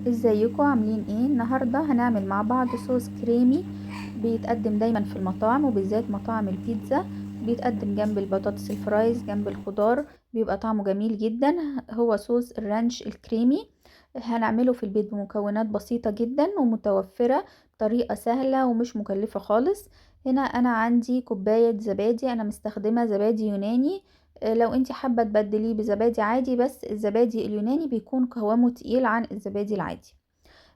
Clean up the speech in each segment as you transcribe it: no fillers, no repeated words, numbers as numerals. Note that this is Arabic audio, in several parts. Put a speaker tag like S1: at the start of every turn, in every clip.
S1: ازيكم عاملين ايه؟ النهارده هنعمل مع بعض صوص كريمي بيتقدم دايما في المطاعم وبالذات مطاعم البيتزا. بيتقدم جنب البطاطس الفرايز جنب الخضار، بيبقى طعمه جميل جدا. هو صوص الرانش الكريمي. هنعمله في البيت بمكونات بسيطة جدا ومتوفرة بطريقة سهلة ومش مكلفة خالص. هنا انا عندي كوباية زبادي، انا مستخدمة زبادي يوناني. لو انتي حابة تبدليه بزبادي عادي، بس الزبادي اليوناني بيكون قوامه تقيل عن الزبادي العادي.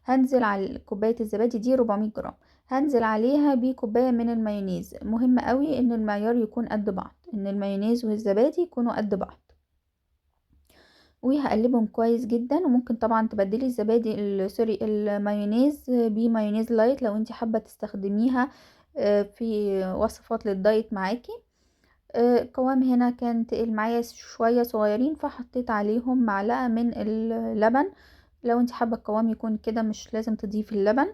S1: هنزل على كوباية الزبادي دي 400 جرام. هنزل عليها بكوباية من المايونيز. مهم قوي ان المعيار يكون قد بعض، ان المايونيز والزبادي يكونوا قد بعض. وهقلبهم كويس جدا. وممكن طبعا تبدلي الزبادي سوري المايونيز بمايونيز لايت لو انتي حابة تستخدميها في وصفات للدايت معاكي. القوام هنا كان تقل معايا شوية صغيرين، فحطيت عليهم معلقة من اللبن. لو انت حابة القوام يكون كده مش لازم تضيفي اللبن.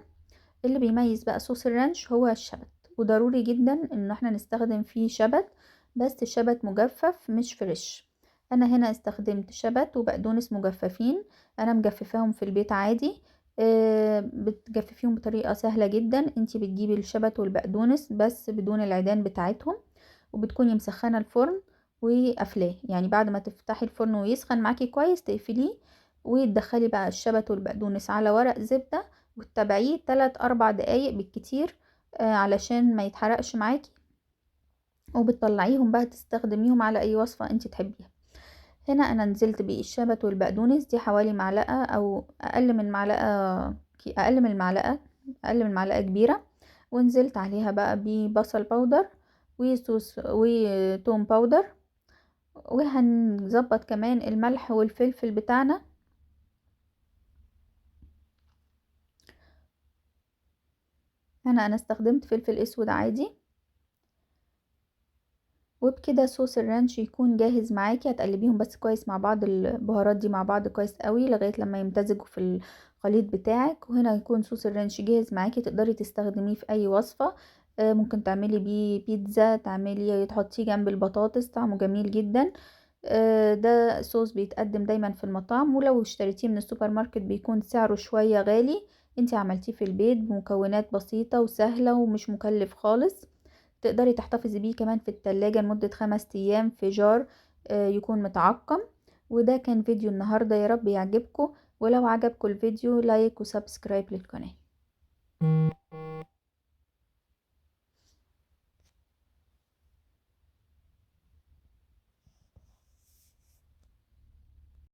S1: اللي بيميز بقى صوص الرانش هو الشبت، وضروري جدا ان احنا نستخدم فيه شبت، بس شبت مجفف مش فريش. انا هنا استخدمت شبت وبقدونس مجففين. انا مجففاهم في البيت عادي. بتجففيهم بطريقة سهلة جدا. انتي بتجيبي الشبت والبقدونس بس بدون العيدان بتاعتهم، وبتكوني مسخنة الفرن وقافلاه. يعني بعد ما تفتحي الفرن ويسخن معاكي كويس تقفليه، وتدخلي بقى الشبت والبقدونس على ورق زبدة وتتابعيه 3-4 دقايق بالكتير، علشان ما يتحرقش معاكي. وبتطلعيهم بقى تستخدميهم على اي وصفة انت تحبيها. هنا انا نزلت بالشبت والبقدونس دي حوالي معلقة او اقل من معلقة، اقل من معلقة كبيرة. ونزلت عليها بقى ببصل باودر وصوص وتوم باودر. وهنظبط كمان الملح والفلفل بتاعنا. هنا انا استخدمت فلفل اسود عادي. وبكده صوص الرانش يكون جاهز معاكي. هتقلبيهم بس كويس مع بعض، البهارات دي مع بعض كويس قوي لغاية لما يمتزجوا في الخليط بتاعك. وهنا يكون صوص الرانش جاهز معاكي، تقدري تستخدميه في اي وصفة. ممكن تعملي بيه بيتزا، تعملي تحطيه جنب البطاطس، طعمه جميل جدا. ده صوص بيتقدم دايما في المطاعم، ولو اشتريتيه من السوبر ماركت بيكون سعره شوية غالي. انتي عملتيه في البيت بمكونات بسيطة وسهلة ومش مكلف خالص. تقدري تحتفظي بيه كمان في التلاجة لمدة 5 أيام في جار يكون متعقم. وده كان فيديو النهاردة، يا رب يعجبكم. ولو عجبكم الفيديو لايك وسبسكرايب للقناة.